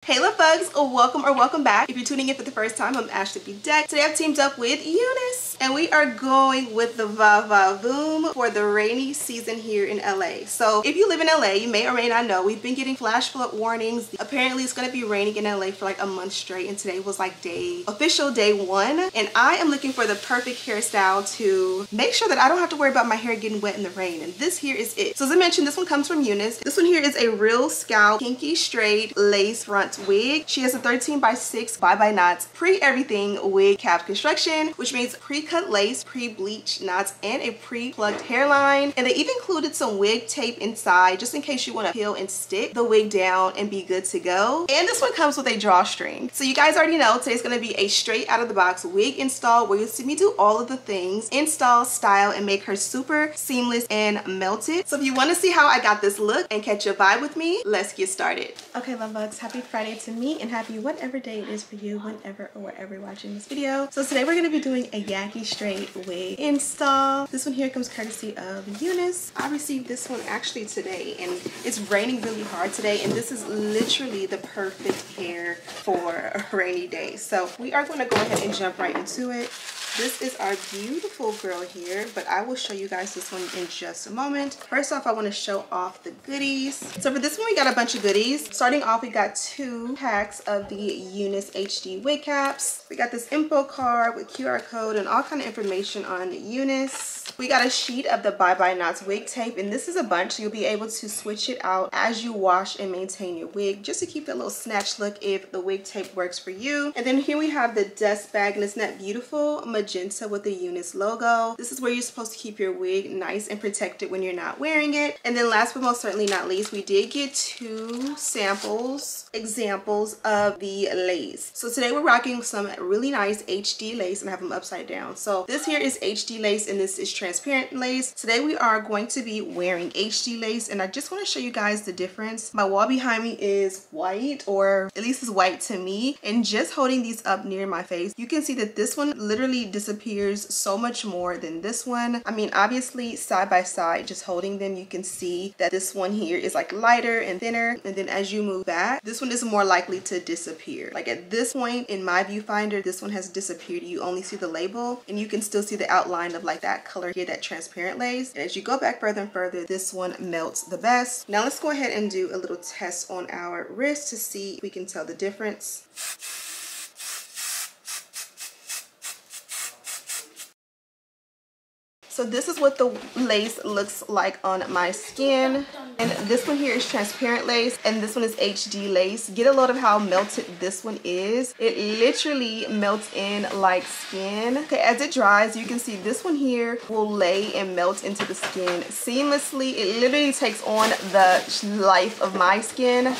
Hey love bugs, welcome or welcome back. If you're tuning in for the first time, I'm Ashley Bedeck. Today I've teamed up with UNice and we are going with the Va Va Voom for the rainy season here in LA. So if you live in LA, you may or may not know, we've been getting flash flood warnings. Apparently it's going to be raining in LA for like a month straight, and today was like official day 1, and I am looking for the perfect hairstyle to make sure that I don't have to worry about my hair getting wet in the rain, and this here is it. So as I mentioned, this one comes from UNice. This one here is a real scalp kinky straight lace front wig. She has a 13x6 by knots pre-everything wig cap construction, which means pre-cut lace, pre-bleached knots, and a pre-plucked hairline. And they even included some wig tape inside just in case you want to peel and stick the wig down and be good to go. And this one comes with a drawstring. So you guys already know today's going to be a straight out of the box wig install where you'll see me do all of the things: install, style, and make her super seamless and melted. So if you want to see how I got this look and catch a vibe with me, let's get started. Okay love bugs, happy Friday to me and happy whatever day it is for you, whenever or wherever you're watching this video. So today we're going to be doing a Yaki straight wig install. This one here comes courtesy of UNice. I received this one actually today, and it's raining really hard today, and this is literally the perfect hair for a rainy day. So we are going to go ahead and jump right into it. This is our beautiful girl here, but I will show you guys this one in just a moment. First off, I want to show off the goodies. So for this one, we got a bunch of goodies. Starting off, we got 2 packs of the UNice HD wig caps. We got this info card with QR code and all kind of information on UNice. We got a sheet of the by knots wig tape, and this is a bunch, so you'll be able to switch it out as you wash and maintain your wig, just to keep that little snatch look if the wig tape works for you. And then here we have the dust bag, and isn't that beautiful? Magenta with the UNice logo. This is where you're supposed to keep your wig nice and protected when you're not wearing it. And then last but most certainly not least, we did get 2 examples of the lace. So today we're rocking some really nice HD lace, and I have them upside down. So this here is HD lace and this is transparent lace. Today we are going to be wearing HD lace, and I just want to show you guys the difference. My wall behind me is white, or at least is white to me, and just holding these up near my face, you can see that this one literally disappears so much more than this one. I mean, obviously side by side, just holding them, you can see that this one here is like lighter and thinner, and then as you move back, this one is more likely to disappear. Like at this point in my viewfinder, this one has disappeared. You only see the label, and you can still see the outline of like that color here, that transparent lace. And as you go back further and further, this one melts the best. Now let's go ahead and do a little test on our wrist to see if we can tell the difference. So this is what the lace looks like on my skin, and this one here is transparent lace, and this one is HD lace. Get a load of how melted this one is. It literally melts in like skin. Okay, as it dries, you can see this one here will lay and melt into the skin seamlessly. It literally takes on the life of my skin.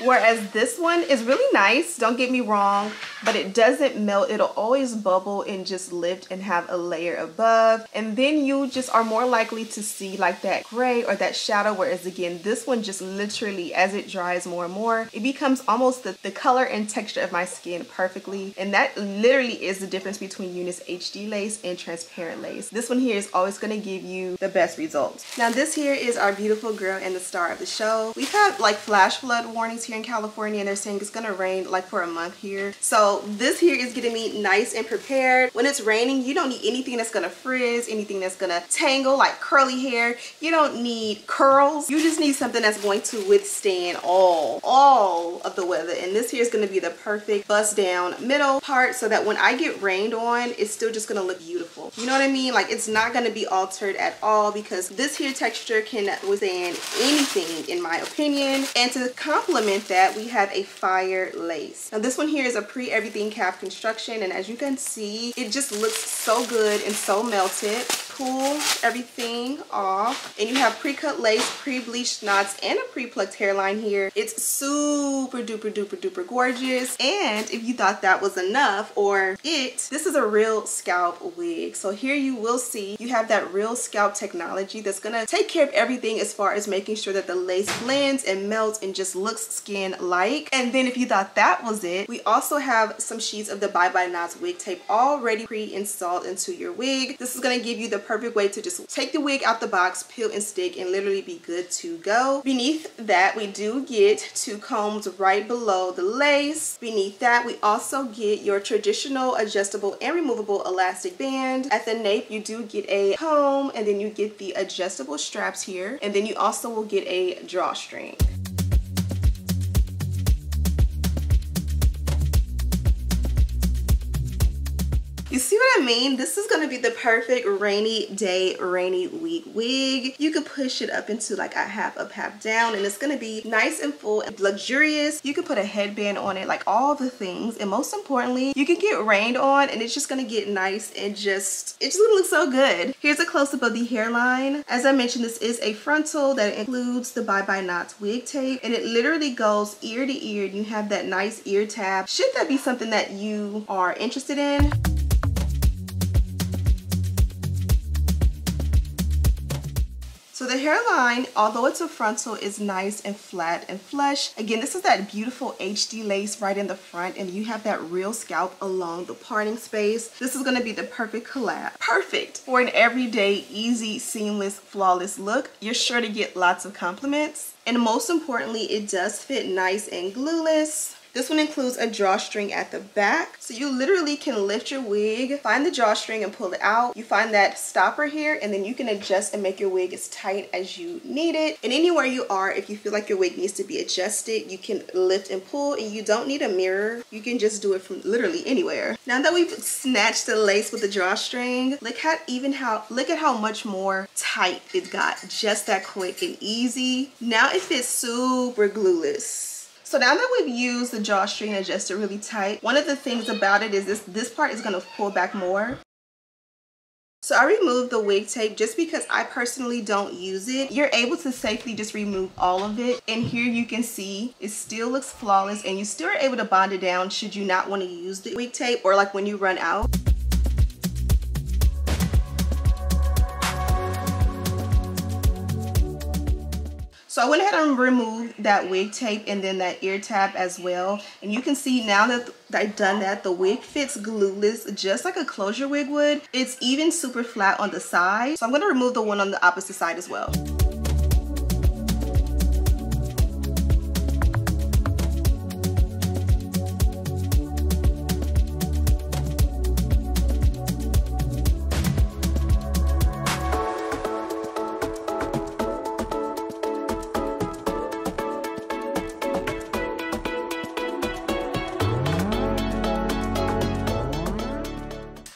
Whereas this one is really nice, don't get me wrong, but it doesn't melt. It'll always bubble and just lift and have a layer above. And then you just are more likely to see like that gray or that shadow, whereas again, this one just literally, as it dries more and more, it becomes almost the color and texture of my skin perfectly. And that literally is the difference between UNice HD lace and transparent lace. This one here is always gonna give you the best results. Now this here is our beautiful girl and the star of the show. We've had like flash flood warnings here in California, and they're saying it's gonna rain like for a month here. So this here is getting me nice and prepared. When it's raining, you don't need anything that's gonna frizz, anything that's gonna tangle like curly hair. You don't need curls. You just need something that's going to withstand all of the weather. And this here is gonna be the perfect bust down middle part, so that when I get rained on, it's still just gonna look beautiful. You know what I mean? Like it's not gonna be altered at all, because this here texture can withstand anything in my opinion. And to complement that, we have a fire lace. Now this one here is a pre-everything cap construction, and as you can see, it just looks so good and so melted. Pull everything off, and you have pre-cut lace, pre-bleached knots, and a pre-plucked hairline here. It's super duper duper duper gorgeous. And if you thought that was enough, or this is a real scalp wig. So here you will see you have that real scalp technology that's gonna take care of everything as far as making sure that the lace blends and melts and just looks skin like. And then if you thought that was it, we also have some sheets of the by knots wig tape already pre-installed into your wig. This is gonna give you the perfect way to just take the wig out the box, peel and stick, and literally be good to go. Beneath that, we do get 2 combs right below the lace. Beneath that, we also get your traditional adjustable and removable elastic band. At the nape, you do get a comb, and then you get the adjustable straps here, and then you also will get a drawstring. You see what I mean? This is going to be the perfect rainy day, rainy week wig. You could push it up into like a half up, half down, and it's going to be nice and full and luxurious. You could put a headband on it, like all the things. And most importantly, you can get rained on and it's just going to get nice and it's just going to look so good. Here's a close-up of the hairline. As I mentioned, this is a frontal that includes the Bye Bye Knots wig tape, and it literally goes ear to ear. You have that nice ear tab. Should that be something that you are interested in? So the hairline, although it's a frontal, is nice and flat and flush. Again, this is that beautiful HD lace right in the front, and you have that real scalp along the parting space. This is going to be the perfect collab. Perfect for an everyday, easy, seamless, flawless look. You're sure to get lots of compliments. And most importantly, it does fit nice and glueless. This one includes a drawstring at the back, so you literally can lift your wig, find the drawstring and pull it out. You find that stopper here, and then you can adjust and make your wig as tight as you need it. And anywhere you are, if you feel like your wig needs to be adjusted, you can lift and pull, and you don't need a mirror. You can just do it from literally anywhere. Now that we've snatched the lace with the drawstring, look at how much more tight it got, just that quick and easy. Now it fits super glueless. So now that we've used the drawstring and adjusted really tight, one of the things about it is this part is going to pull back more. So I removed the wig tape just because I personally don't use it. You're able to safely just remove all of it. And here you can see it still looks flawless, and you still are able to bond it down should you not want to use the wig tape or like when you run out. So I went ahead and removed that wig tape and then that ear tab as well. And you can see now that I've done that, the wig fits glueless just like a closure wig would. It's even super flat on the side. So I'm going to remove the one on the opposite side as well.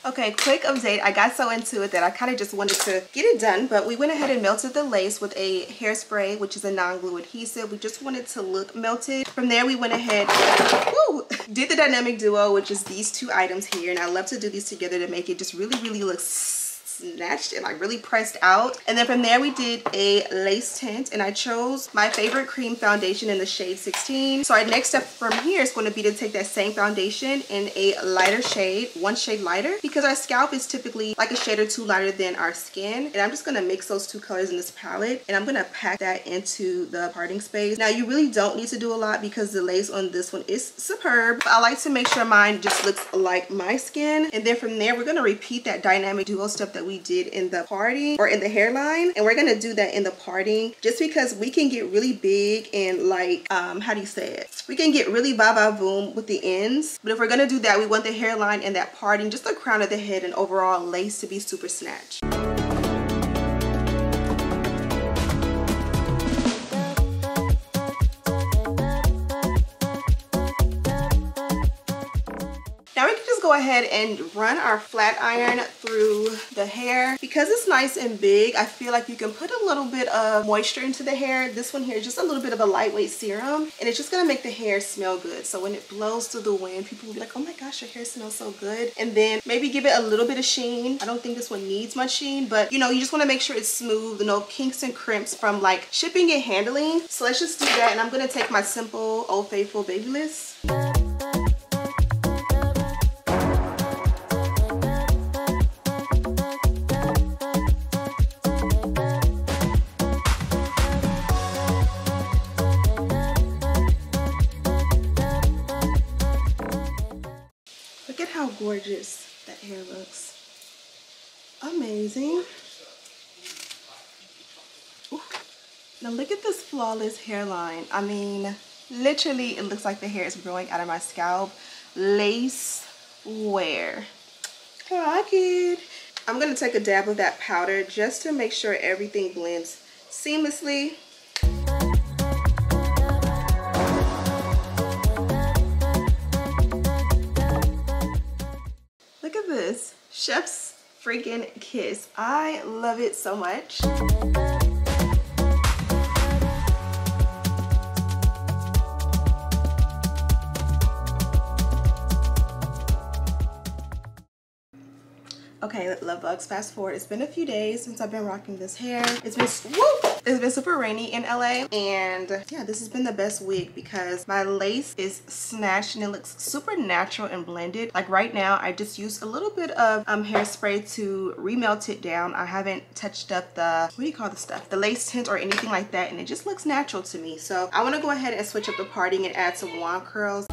Okay, quick update. I got so into it that I kind of just wanted to get it done, but we went ahead and melted the lace with a hairspray, which is a non-glue adhesive. We just wanted to look melted. From there, we went ahead and did the dynamic duo, which is these 2 items here, and I love to do these together to make it just really look snatched and like really pressed out. And then from there we did a lace tint, and I chose my favorite cream foundation in the shade 16. So our next step from here is going to be to take that same foundation in a lighter shade, 1 shade lighter, because our scalp is typically like a shade or 2 lighter than our skin. And I'm just going to mix those 2 colors in this palette, and I'm going to pack that into the parting space. Now you really don't need to do a lot because the lace on this one is superb. I like to make sure mine just looks like my skin. And then from there we're going to repeat that dynamic duo step that we did in the parting or in the hairline, and we're going to do that in the parting just because we can get really big and like how do you say it, we can get really va-va-voom with the ends. But if we're going to do that, we want the hairline and that parting, just the crown of the head and overall lace, to be super snatched. Now we can just go ahead and run our flat iron through the hair. Because it's nice and big, I feel like you can put a little bit of moisture into the hair. This one here is just a little bit of a lightweight serum, and it's just gonna make the hair smell good. So when it blows through the wind, people will be like, oh my gosh, your hair smells so good. And then maybe give it a little bit of sheen. I don't think this one needs much sheen, but you know, you just wanna make sure it's smooth, no kinks and crimps from like shipping and handling. So let's just do that, and I'm gonna take my simple Old Faithful Babyliss. Look at how gorgeous that hair looks. Amazing. Now look at this flawless hairline. I mean, literally it looks like the hair is growing out of my scalp. Lace wear. I like it. I'm gonna take a dab of that powder just to make sure everything blends seamlessly. Look at this, chef's freaking kiss. I love it so much. Okay, love bugs, fast forward. It's been a few days since I've been rocking this hair. It's been super rainy in LA, and yeah, this has been the best wig because my lace is snatched and it looks super natural and blended. Like right now, I just used a little bit of hairspray to remelt it down. I haven't touched up the, what do you call the stuff? The lace tint or anything like that, and it just looks natural to me. So I want to go ahead and switch up the parting and add some wand curls.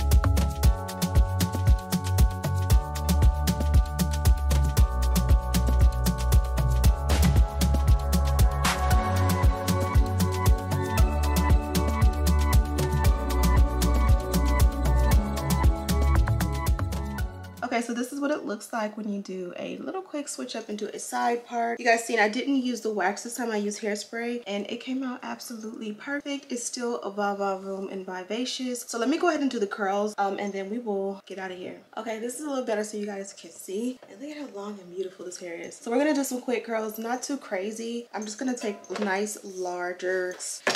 Okay, so this is what it looks like when you do a little quick switch up into a side part. You guys seen I didn't use the wax this time, I used hairspray, and it came out absolutely perfect. It's still a va-va-voom and vivacious. So let me go ahead and do the curls, and then we will get out of here. Okay, this is a little better so you guys can see. And look at how long and beautiful this hair is. So we're gonna do some quick curls, not too crazy. I'm just gonna take nice larger.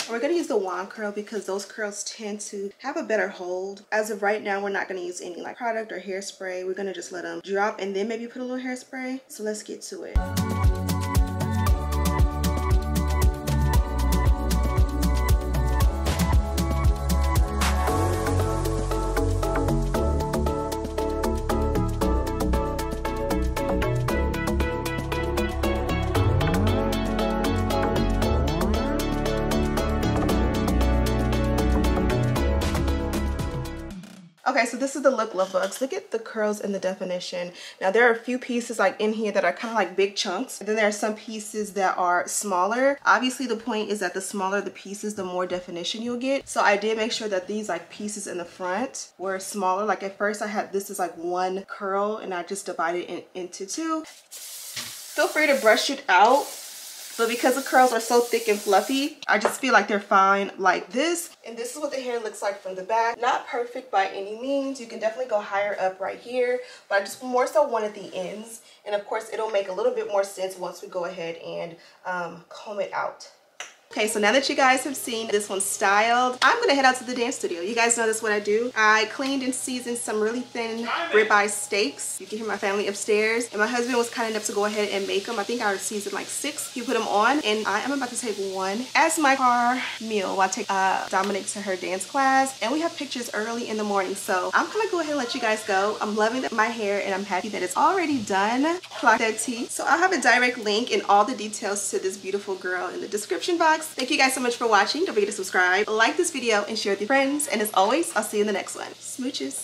We're gonna use the wand curl because those curls tend to have a better hold. As of right now, we're not gonna use any like product or hairspray. We're gonna just let them drop and then maybe put a little hairspray. So let's get to it. Okay, so this is the look, love bugs. Look at the curls and the definition. Now there are a few pieces like in here that are kind of like big chunks. And then there are some pieces that are smaller. Obviously the point is that the smaller the pieces, the more definition you'll get. So I did make sure that these like pieces in the front were smaller. Like at first I had this is like one curl and I just divided it into two. Feel free to brush it out. But because the curls are so thick and fluffy, I just feel like they're fine like this. And this is what the hair looks like from the back. Not perfect by any means. You can definitely go higher up right here. But I just more so wanted the ends. And of course, it'll make a little bit more sense once we go ahead and comb it out. Okay, so now that you guys have seen this one styled, I'm gonna head out to the dance studio. You guys know this is what I do. I cleaned and seasoned some really thin ribeye steaks. You can hear my family upstairs. And my husband was kind enough to go ahead and make them. I think I seasoned like 6. He put them on. And I am about to take one as my car meal while I take Dominic to her dance class. And we have pictures early in the morning. So I'm gonna go ahead and let you guys go. I'm loving my hair and I'm happy that it's already done. Clock that tea. So I'll have a direct link and all the details to this beautiful girl in the description box. Thank you guys so much for watching. Don't forget to subscribe, like this video, and share with your friends. And as always, I'll see you in the next one. Smooches.